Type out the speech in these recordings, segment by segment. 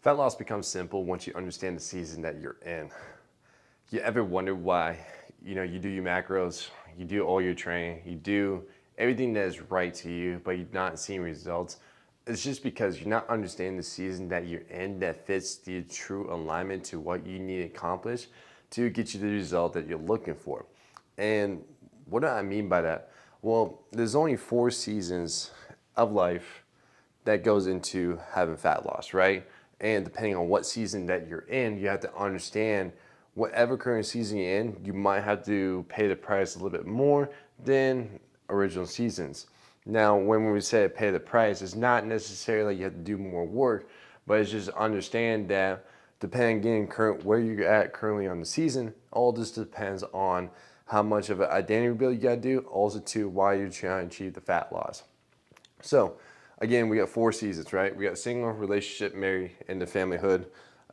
Fat loss becomes simple once you understand the season that you're in. You ever wonder why, you do your macros, you do all your training, you do everything that is right to you, but you're not seeing results? It's just because you're not understanding the season that you're in that fits the true alignment to what you need to accomplish to get you the result that you're looking for. And what do I mean by that? Well, there's only 4 seasons of life that goes into having fat loss, right? And depending on what season that you're in, you have to understand whatever current season you're in, you might have to pay the price a little bit more than original seasons. Now, when we say pay the price, it's not necessarily you have to do more work, but it's just understand that depending again current where you're at currently on the season, all this depends on how much of an identity build you gotta do, also to why you're trying to achieve the fat loss. So, again, we got 4 seasons, right? We got single, relationship, married, and the familyhood.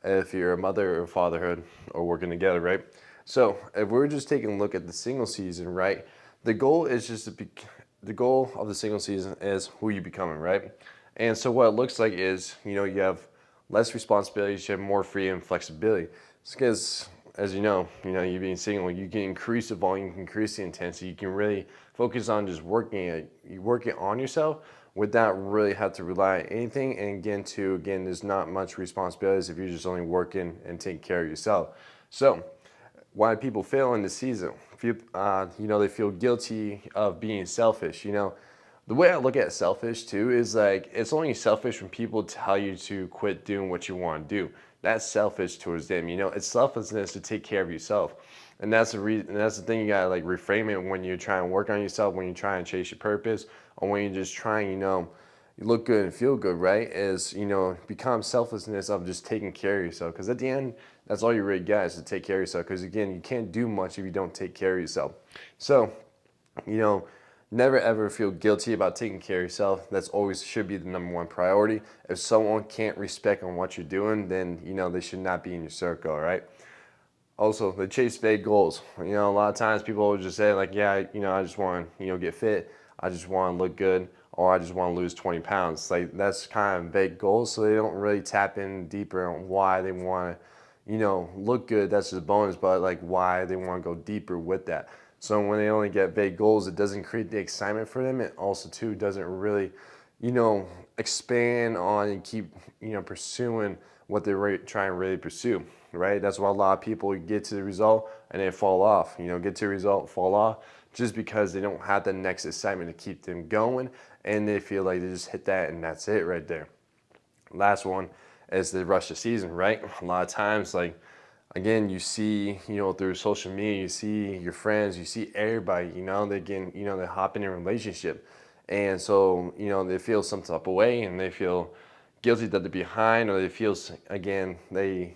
If you're a mother or fatherhood or working together, right? So, if we're just taking a look at the single season, right? The goal is just to be, the goal of the single season is who you becoming, right? And so, what it looks like is, you have less responsibilities, you have more freedom and flexibility. It's because, as you being single, you can increase the volume, you can increase the intensity, you can really focus on just working on yourself without really have to rely on anything. And again, there's not much responsibilities if you're just only working and taking care of yourself. So, why people fail in the season? They feel guilty of being selfish. The way I look at selfish too is like it's only selfish when people tell you to quit doing what you want to do. That's selfish towards them. It's selflessness to take care of yourself, and that's the reason. And that's the thing you gotta like reframe it when you're trying to work on yourself, when you're trying to chase your purpose, or when you're just trying, you look good and feel good, right? Is become selflessness of just taking care of yourself. Because at the end, that's all you really got is to take care of yourself. Because again, you can't do much if you don't take care of yourself. So you know, never ever feel guilty about taking care of yourself. That's always should be the number one priority. If someone can't respect on what you're doing, then they should not be in your circle, all right? Also, they chase vague goals. A lot of times people will just say like, yeah, I just want to, get fit. I just want to look good, or I just want to lose 20 pounds. Like that's kind of vague goals, so they don't really tap in deeper on why they want to, look good. That's just a bonus, but like why they want to go deeper with that. So when they only get vague goals, it doesn't create the excitement for them. It also too doesn't really, you know, expand on and keep, pursuing what they're trying to really pursue, right? That's why a lot of people get to the result and they fall off, get to the result, fall off, just because they don't have the next excitement to keep them going and they feel like they just hit that and that's it right there. Last one is the rush of season, right? A lot of times, like, again, you see, through social media, you see your friends, you see everybody, they hop in a relationship. And so, they feel some type of way and they feel guilty that they're behind, or they feel, again, they're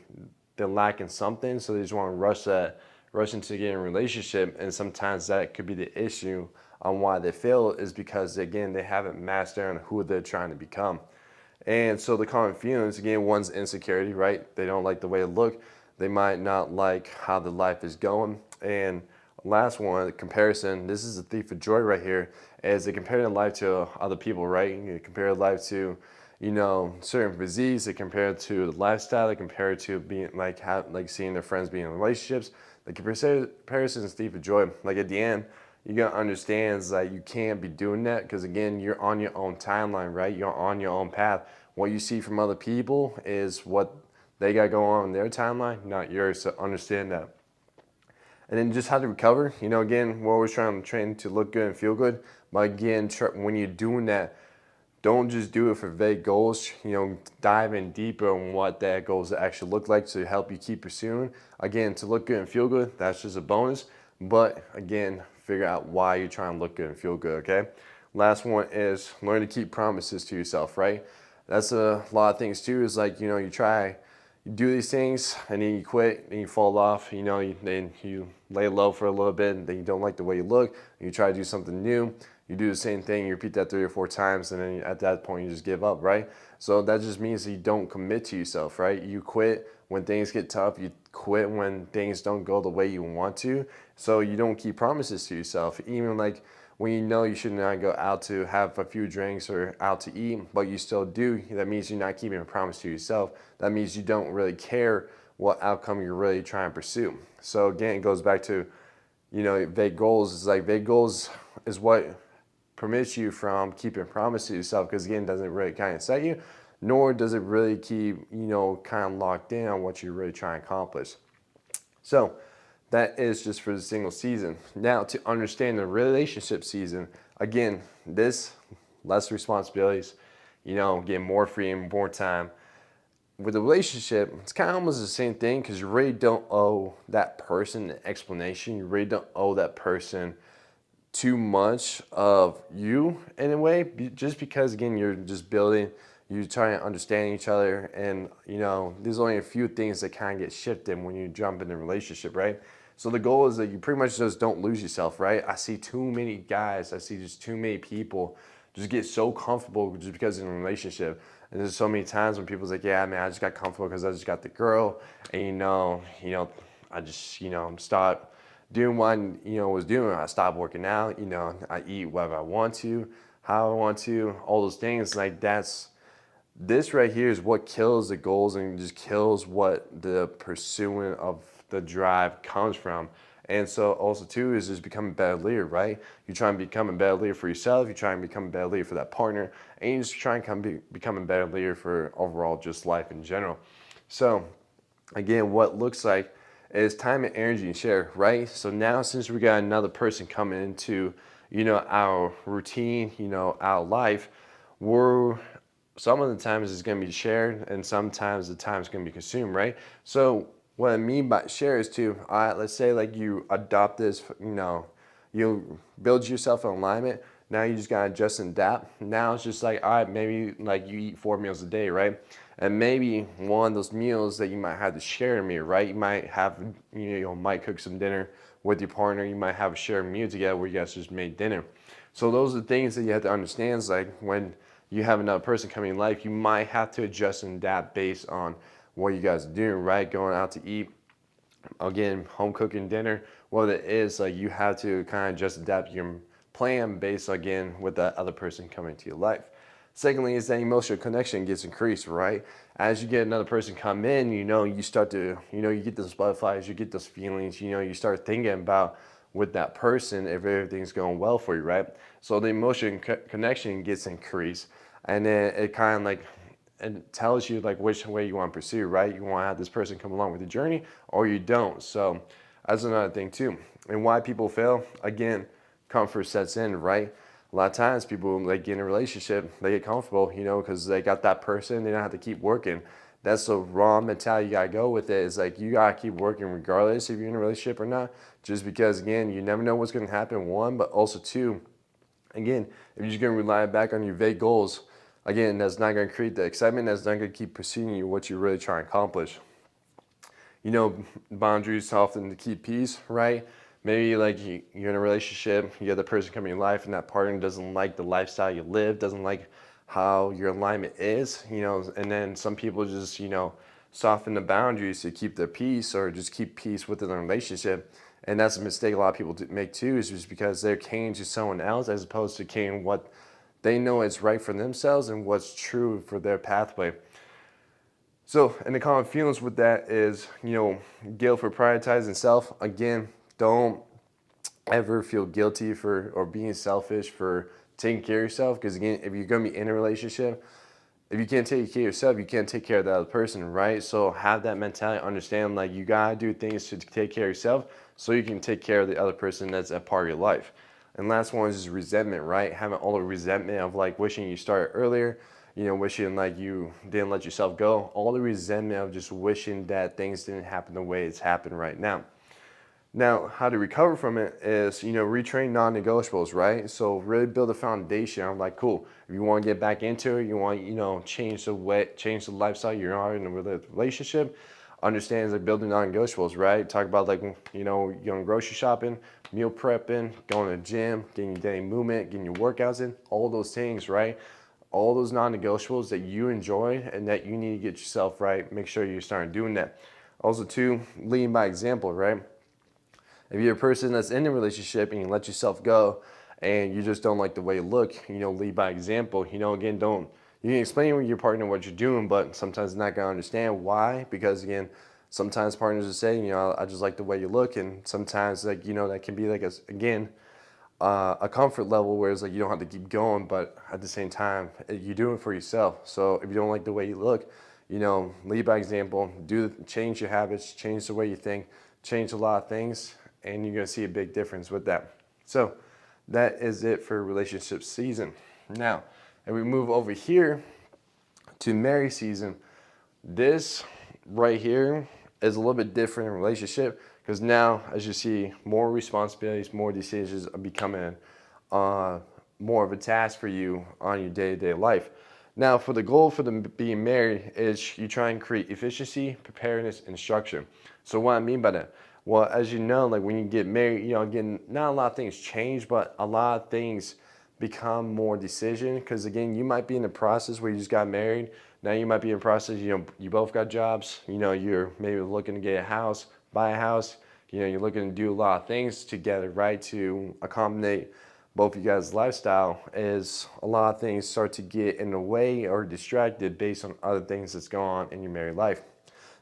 lacking something. So they just want to rush into getting a relationship. And sometimes that could be the issue on why they fail is because, again, they haven't mastered on who they're trying to become. And so the common feelings, again, one's insecurity, right? They don't like the way they look. They might not like how the life is going. And last one, the comparison. This is a thief of joy right here, as they compare their life to other people, right? You compare life to, certain physiques. They compare it to the lifestyle. They compare it to being like seeing their friends being in relationships. The comparison is thief of joy. Like at the end, you gotta understand is that you can't be doing that because again, you're on your own timeline, right? You're on your own path. What you see from other people is what they got going on in their timeline, not yours. So understand that. And then just how to recover. Again, we're always trying to train to look good and feel good. But again, when you're doing that, don't just do it for vague goals. Dive in deeper on what that goals actually look like to help you keep pursuing. Again, to look good and feel good, that's just a bonus. But again, figure out why you're trying to look good and feel good, okay? Last one is learn to keep promises to yourself, right? That's a lot of things too, is like, you do these things and then you quit and you fall off, then you lay low for a little bit and then you don't like the way you look, and you try to do something new, you do the same thing, you repeat that 3 or 4 times, and then at that point you just give up, right? So that just means that you don't commit to yourself, right? You quit when things get tough, you quit when things don't go the way you want to, so you don't keep promises to yourself. Even like when you know you should not go out to have a few drinks or out to eat, but you still do, that means you're not keeping a promise to yourself. That means you don't really care what outcome you're really trying to pursue. So again, it goes back to, vague goals. It's like vague goals is what permits you from keeping a promise to yourself, because again, it doesn't really kind of set you, nor does it really keep, kind of locked in on what you're really trying to accomplish. So that is just for the single season. Now, to understand the relationship season, again, this less responsibilities, getting more freedom, more time. With the relationship, it's kind of almost the same thing, because you really don't owe that person an explanation. You really don't owe that person too much of you in a way, just because again, you're just building, you're trying to understand each other, and there's only a few things that kind of get shifted when you jump in a relationship, right? So the goal is that you pretty much just don't lose yourself, right? I see too many guys, I see just too many people just get so comfortable just because in a relationship. And there's so many times when people's like, yeah, man, I just got comfortable because I just got the girl, and I just start doing what I was doing. I stopped working out. I eat whatever I want to, how I want to, all those things. Like this right here is what kills the goals and just kills what the pursuing of the drive comes from. And so also too is just becoming a better leader, right? You're trying to become a better leader for yourself. You're trying to become a better leader for that partner, and you're just trying to become a better leader for overall just life in general. So again, what looks like is time and energy and share, right? So now since we got another person coming into, our routine, our life, we're some of the times it's going to be shared, and sometimes the time is going to be consumed, right? So what I mean by share is to, let's say like you adopt this, you build yourself an alignment. Now you just got to adjust and adapt. Now it's just like, all right, maybe like you eat 4 meals a day, right? And maybe one of those meals that you might have to share a meal, right? You might have, might cook some dinner with your partner. You might have a shared meal together where you guys just made dinner. So those are the things that you have to understand. Is like when you have another person coming in life, you might have to adjust and adapt based on what you guys are doing, right? Going out to eat, again, home cooking dinner, what it is, like you have to kind of just adapt your plan based again with that other person coming into your life. Secondly, is that emotional connection gets increased, right? As you get another person come in, you start to, you get those butterflies, you get those feelings, you start thinking about with that person if everything's going well for you, right? So the emotional connection gets increased, and then it kind of like it tells you like which way you want to pursue, right? You want to have this person come along with the journey, or you don't. So that's another thing too. And why people fail, again, comfort sets in, right? A lot of times people like get in a relationship, they get comfortable, because they got that person, they don't have to keep working. That's the wrong mentality you gotta go with it. It's like you gotta keep working regardless if you're in a relationship or not. Just because again, you never know what's gonna happen, one, but also two, again, if you're just gonna rely back on your vague goals, again, that's not gonna create the excitement, that's not gonna keep pursuing you what you're really trying to accomplish. Boundaries often to keep peace, right? Maybe like you're in a relationship, you have the person coming in your life, and that partner doesn't like the lifestyle you live, doesn't like how your alignment is, and then some people just, soften the boundaries to keep their peace or just keep peace within the relationship. And that's a mistake a lot of people make too, is just because they're catering to someone else as opposed to catering what they know is right for themselves and what's true for their pathway. So, and the common feelings with that is, guilt for prioritizing self. Again, don't ever feel guilty for or being selfish for taking care of yourself. Because again, if you're gonna be in a relationship, if you can't take care of yourself, you can't take care of the other person, right? So have that mentality, understand like you gotta do things to take care of yourself so you can take care of the other person that's a part of your life. And last one is just resentment, right? Having all the resentment of like wishing you started earlier, wishing like you didn't let yourself go. All the resentment of just wishing that things didn't happen the way it's happened right now. Now, how to recover from it is, retrain non-negotiables, right? So really build a foundation. I'm like, cool. If you want to get back into it, you want, change the lifestyle you're on in a relationship. Understand like building non-negotiables, right? Talk about like, going grocery shopping, meal prepping, going to the gym, getting your daily movement, getting your workouts in, all those things, right? All those non-negotiables that you enjoy and that you need to get yourself right. Make sure you're starting doing that. Also, too, leading by example, right? If you're a person that's in a relationship and you let yourself go and you just don't like the way you look, lead by example. Again, don't, you can explain with your partner what you're doing, but sometimes they're not going to understand why, because again, sometimes partners will say, I just like the way you look, and sometimes like, that can be like, a comfort level where it's like you don't have to keep going, but at the same time, you're doing it for yourself. So if you don't like the way you look, lead by example, change your habits, change the way you think, change a lot of things, and you're gonna see a big difference with that. So that is it for relationship season. Now, if we move over here to marriage season, this right here is a little bit different in relationship, because now, as you see, more responsibilities, more decisions are becoming more of a task for you on your day-to-day life. Now, for the goal for them being married is you try and create efficiency, preparedness, and structure. So what I mean by that, well, as you know, like when you get married, again, not a lot of things change, but a lot of things become more decision, because again, you might be in the process where you just got married. Now you might be in the process, you both got jobs, you're maybe looking to get a house, buy a house, you're looking to do a lot of things together, right, to accommodate both of you guys' lifestyle. Is a lot of things start to get in the way or distracted based on other things that's going on in your married life.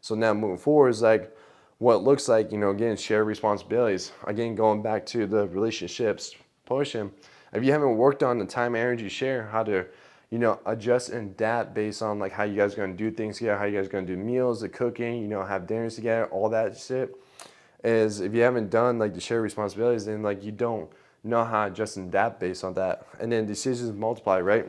So now moving forward is like what it looks like, again, share responsibilities. Again, going back to the relationships portion, if you haven't worked on the time energy share, how to, adjust and adapt based on like how you guys are going to do things together, how you guys are going to do meals, the cooking, have dinners together, all that shit, is if you haven't done like the share responsibilities, then like you don't know how to adjust and adapt based on that. And then decisions multiply, right?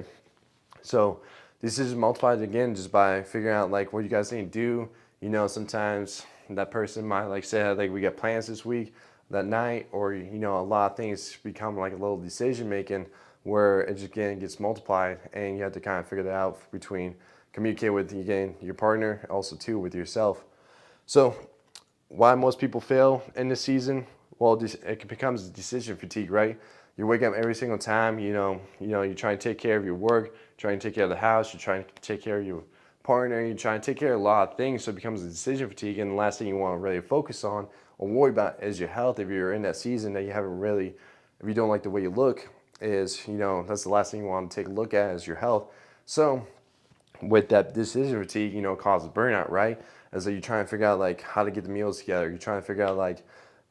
So decisions multiplied again just by figuring out like what you guys need to do. Sometimes that person might like say like we got plans this week, that night, or a lot of things become like a little decision making where it just again gets multiplied, and you have to kind of figure that out between communicate with again your partner, also too with yourself. So why most people fail in this season? Well, it becomes decision fatigue, right? You're waking up every single time, you're trying to take care of your work, trying to take care of the house, you're trying to take care of your partner, you're trying to take care of a lot of things, so it becomes a decision fatigue, and the last thing you want to really focus on or worry about is your health. If you're in that season that you haven't really, if you don't like the way you look, is, that's the last thing you want to take a look at is your health. So with that decision fatigue, causes burnout, right? And so you're trying to figure out like how to get the meals together. You're trying to figure out like,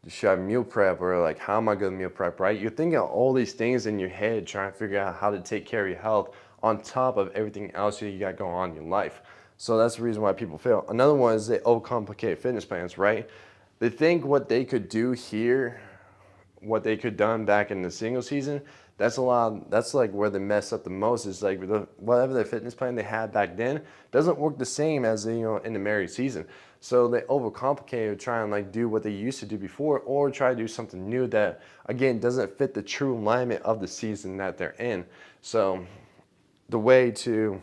should I meal prep, or like how am I going to meal prep, right? You're thinking of all these things in your head, trying to figure out how to take care of your health on top of everything else that you got going on in your life. So that's the reason why people fail. Another one is they overcomplicate fitness plans, right? They think what they could do here, what they could done back in the single season, that's like where they mess up the most, is like whatever the fitness plan they had back then doesn't work the same as in the married season. So they overcomplicate it, try and like do what they used to do before, or try to do something new that again doesn't fit the true alignment of the season that they're in. So the way to,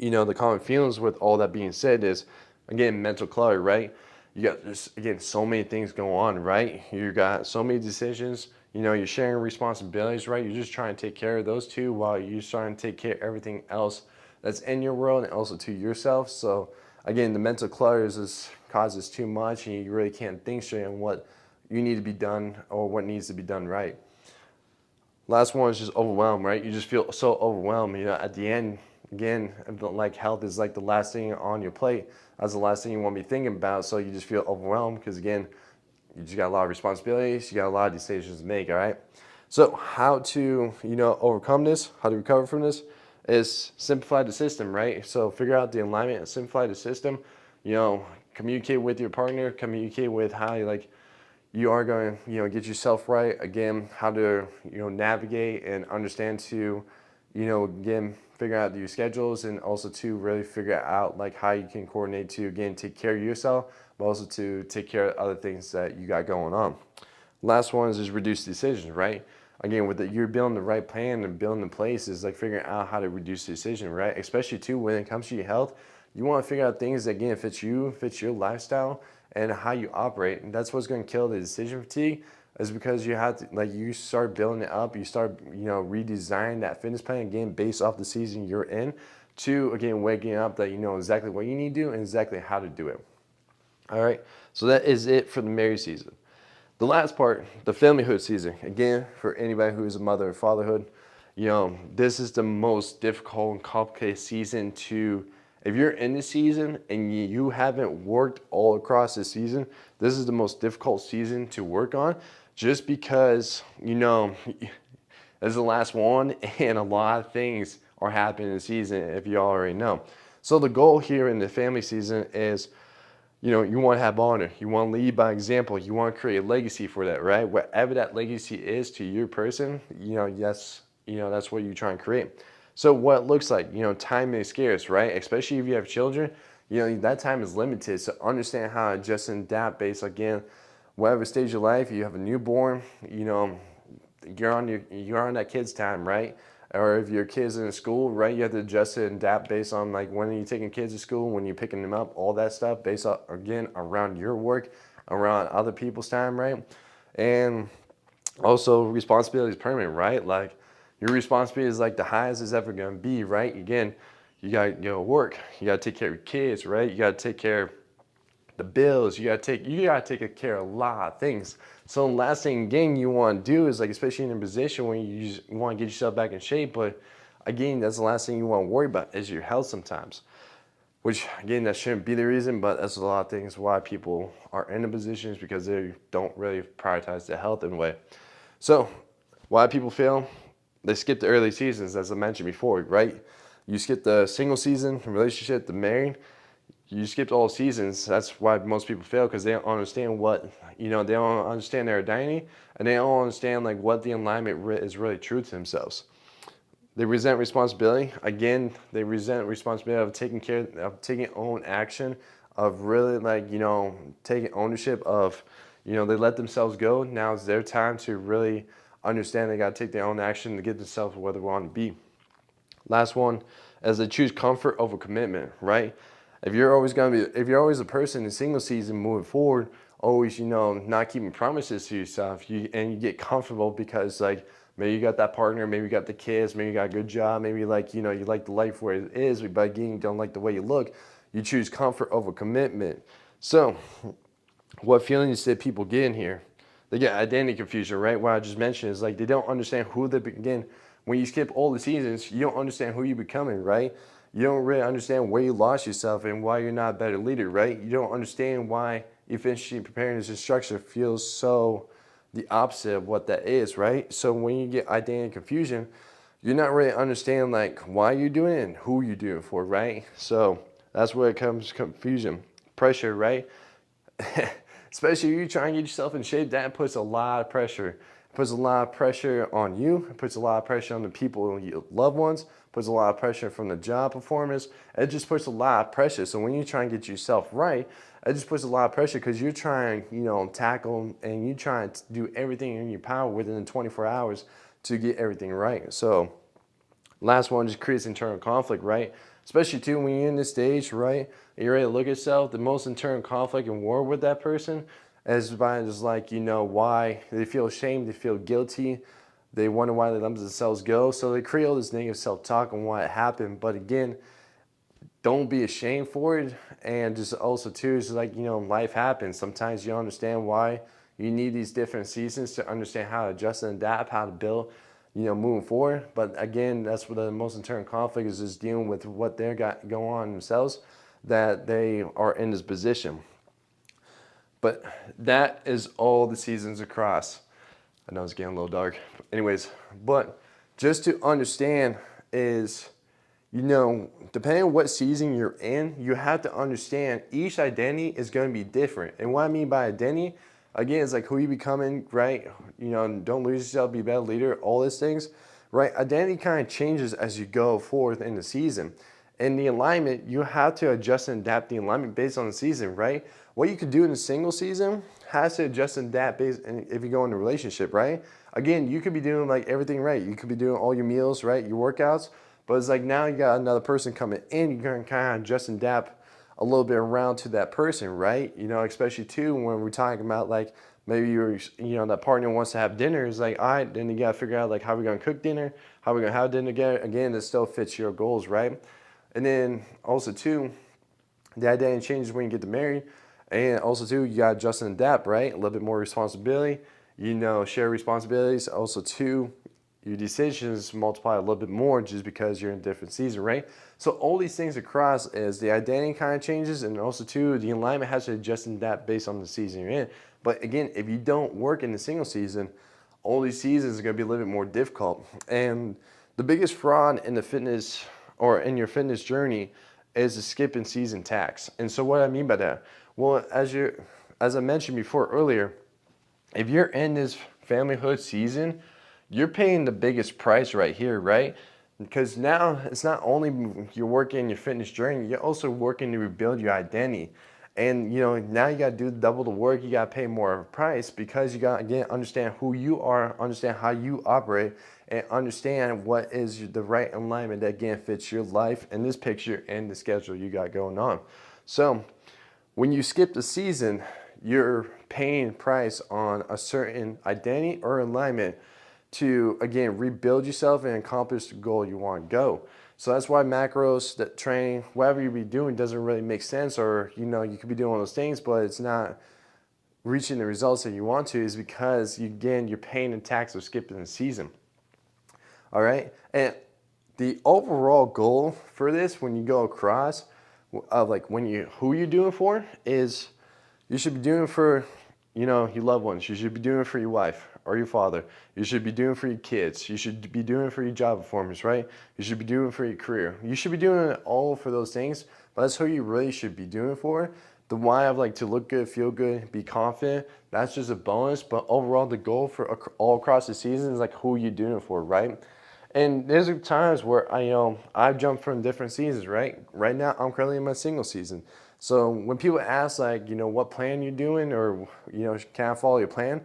the common feelings with all that being said is, again, mental clutter, right? You got just, again, so many things going on, right? You got so many decisions, you're sharing responsibilities, right? You're just trying to take care of those two while you're trying to take care of everything else that's in your world and also to yourself. So again, the mental clutter causes too much, and you really can't think straight on what you need to be done or what needs to be done right. Last one is just overwhelmed, right? You just feel so overwhelmed. At the end, again, like health is like the last thing on your plate. That's the last thing you want to be thinking about. So you just feel overwhelmed because, again, you just got a lot of responsibilities. You got a lot of decisions to make, all right? So how to, overcome this, how to recover from this is simplify the system, right? So figure out the alignment and simplify the system. Communicate with your partner, communicate with how you are going to, get yourself right. Again, how to, navigate and understand to, again, figure out your schedules, and also to really figure out like how you can coordinate to, again, take care of yourself, but also to take care of other things that you got going on. Last one is reduce decisions, right? Again, you're building the right plan and building the place is like figuring out how to reduce decision, right? Especially too when it comes to your health, you want to figure out things that again fits your lifestyle and how you operate. And that's what's going to kill the decision fatigue, is because you have to you start building it up, you start redesign that fitness plan again based off the season you're in, to again waking up that you know exactly what you need to do and exactly how to do it. All right, so that is it for the married season. The last part, the familyhood season. Again, for anybody who is a mother or fatherhood, this is the most difficult and complicated season to, if you're in the season and you haven't worked all across the season, this is the most difficult season to work on just because, it's the last one and a lot of things are happening in the season if you already know. So the goal here in the family season is, you want to have honor. You want to lead by example. You want to create a legacy for that, right? Whatever that legacy is to your person, yes, that's what you try and create. So what it looks like, time is scarce, right? Especially if you have children, that time is limited. So understand how to adjust and adapt based, again, whatever stage of life. You have a newborn, you're on that kid's time, right? Or if your kid's in school, right, you have to adjust it and adapt based on like when are you taking kids to school, when you're picking them up, all that stuff based on, again, around your work, around other people's time, right? And also responsibility is permanent, right? Like your responsibility is like the highest it's ever gonna be, right? Again, you gotta work, you gotta take care of your kids, right? You gotta take care of the bills, you gotta take care of a lot of things. So the last thing again you want to do is, like, especially in a position where you want to get yourself back in shape, but again, that's the last thing you want to worry about is your health sometimes. Which again, that shouldn't be the reason, but that's a lot of things why people are in the positions, because they don't really prioritize their health in a way. So why people fail? They skip the early seasons, as I mentioned before, right? You skip the single season, the relationship, the married. You skipped all seasons. That's why most people fail, because they don't understand they don't understand their identity, and they don't understand like what the alignment is really true to themselves. They resent responsibility. Again, they resent responsibility of taking own action, of really taking ownership of, they let themselves go. Now it's their time to really understand they got to take their own action to get themselves where they want to be. Last one, as they choose comfort over commitment, right? If you're always a person in single season moving forward, always, not keeping promises to yourself, and you get comfortable because like maybe you got that partner, maybe you got the kids, maybe you got a good job, maybe you like the life where it is, but again, you don't like the way you look, you choose comfort over commitment. So what feelings did people get in here? They get identity confusion, right? What I just mentioned is like they don't understand who they begin. When you skip all the seasons, you don't understand who you're becoming, right? You don't really understand where you lost yourself and why you're not a better leader, right? You don't understand why efficiency, preparedness, and structure feels so the opposite of what that is, right? So when you get identity confusion, you're not really understanding like why you're doing it and who you're doing it for, right? So that's where it comes confusion, pressure, right? Especially if you're trying to get yourself in shape, that puts a lot of pressure. It puts a lot of pressure on you. It puts a lot of pressure on the people, your loved ones. It puts a lot of pressure from the job performance. It just puts a lot of pressure. So when you try and get yourself right, it just puts a lot of pressure because you're trying, tackle and you're trying to do everything in your power within 24 hours to get everything right. So last one just creates internal conflict, right? Especially too when you're in this stage, right? And you're ready to look at yourself, the most internal conflict and war with that person is by just like, why they feel ashamed, they feel guilty, they wonder why they let themselves go. So they create all this negative self-talk on why it happened. But again, don't be ashamed for it. And just also too, it's like, life happens. Sometimes you understand why you need these different seasons to understand how to adjust and adapt, how to build, moving forward. But again, that's what the most internal conflict is, just dealing with what they're got going on themselves, that they are in this position. But that is all the seasons across. I know it's getting a little dark. Anyways, but just to understand is, depending on what season you're in, you have to understand each identity is going to be different. And what I mean by identity, again, is like who you becoming, right? Don't lose yourself, be a better leader, all these things, right? Identity kind of changes as you go forth in the season. And the alignment, you have to adjust and adapt the alignment based on the season, right? What you could do in a single season has to adjust and adapt based if you go in a relationship, right? Again, you could be doing like everything right. You could be doing all your meals, right? Your workouts. But it's like now you got another person coming in, you can kind of adjust and adapt a little bit around to that person, right? Especially too when we're talking about like maybe that partner wants to have dinner. It's like, all right, then you got to figure out like how we're going to cook dinner, how we're going to have dinner together. Again, that still fits your goals, right? And then also too, the identity changes when you get married. And also too, you gotta adjust and adapt, right? A little bit more responsibility, share responsibilities. Also too, your decisions multiply a little bit more just because you're in a different season, right? So all these things across is the identity kind of changes, and also too, the alignment has to adjust and adapt based on the season you're in. But again, if you don't work in the single season, all these seasons are gonna be a little bit more difficult. And the biggest fraud in the fitness or in your fitness journey is the skipping season tax. And so what I mean by that, well, as I mentioned before earlier, if you're in this familyhood season, you're paying the biggest price right here, right? Because now it's not only you're working your fitness journey, you're also working to rebuild your identity. And now you gotta do double the work, you gotta pay more of a price because you gotta again understand who you are, understand how you operate, and understand what is the right alignment that again fits your life and this picture and the schedule you got going on. So when you skip the season, you're paying price on a certain identity or alignment to again rebuild yourself and accomplish the goal you want to go. So that's why macros, that training, whatever you be doing doesn't really make sense, or you could be doing all those things, but it's not reaching the results that you want to, is because you're paying the tax of skipping the season. All right, and the overall goal for this, when you go across, of like who you're doing for, is you should be doing for your loved ones. You should be doing for your wife or your father. You should be doing for your kids. You should be doing for your job performance, right? You should be doing for your career. You should be doing it all for those things, but that's who you really should be doing for. The why of like to look good, feel good, be confident, that's just a bonus. But overall, the goal for all across the season is like who you're doing it for, right? And there's times where I jump from different seasons, right? Right now, I'm currently in my single season. So when people ask like, what plan you're doing, or, can I follow your plan?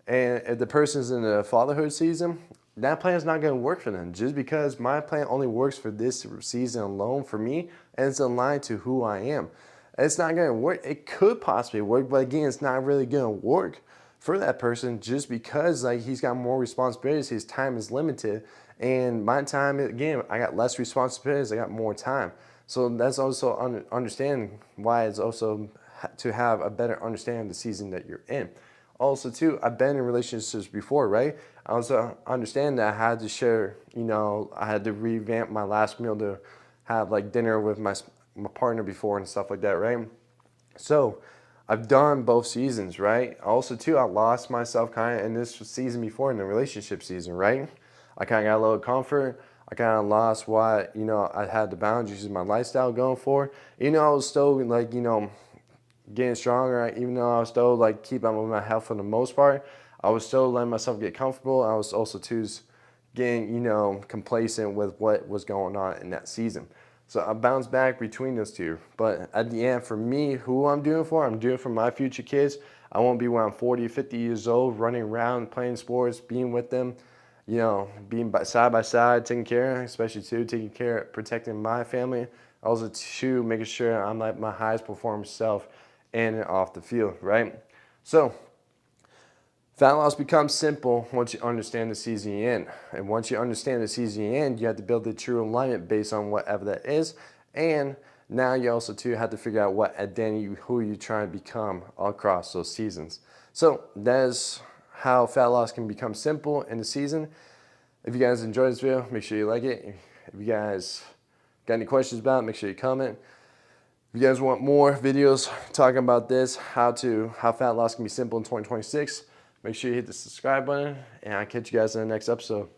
And if the person's in the fatherhood season, that plan is not going to work for them just because my plan only works for this season alone for me, and it's aligned to who I am. It's not going to work. It could possibly work, but again, it's not really going to work for that person just because like he's got more responsibilities, his time is limited, and my time, again, I got less responsibilities, I got more time. So that's also understanding why it's also to have a better understanding of the season that you're in. Also too, I've been in relationships before, right? I also understand that I had to share, I had to revamp my last meal to have like dinner with my partner before and stuff like that, right? So I've done both seasons, right? Also too, I lost myself kind of in this season before, in the relationship season, right? I kind of got a little comfort. I kind of lost what, I had the boundaries of my lifestyle going for. I was still like, getting stronger, even though I was still like keeping up with my health for the most part. I was still letting myself get comfortable. I was also too getting, complacent with what was going on in that season. So I bounced back between those two. But at the end, for me, who I'm doing for my future kids. I won't be when I'm 40, 50 years old, running around, playing sports, being with them, being side by side, taking care, especially too, taking care, protecting my family. Also too, making sure I'm like my highest performance self in and off the field, right? So fat loss becomes simple once you understand the season you're in. And once you understand the season you're in, you have to build the true alignment based on whatever that is. And now you also too have to figure out what identity, who you're trying to become across those seasons. So that is how fat loss can become simple in the season. If you guys enjoyed this video, make sure you like it. If you guys got any questions about it, make sure you comment. If you guys want more videos talking about this, how fat loss can be simple in 2026, make sure you hit the subscribe button, and I'll catch you guys in the next episode.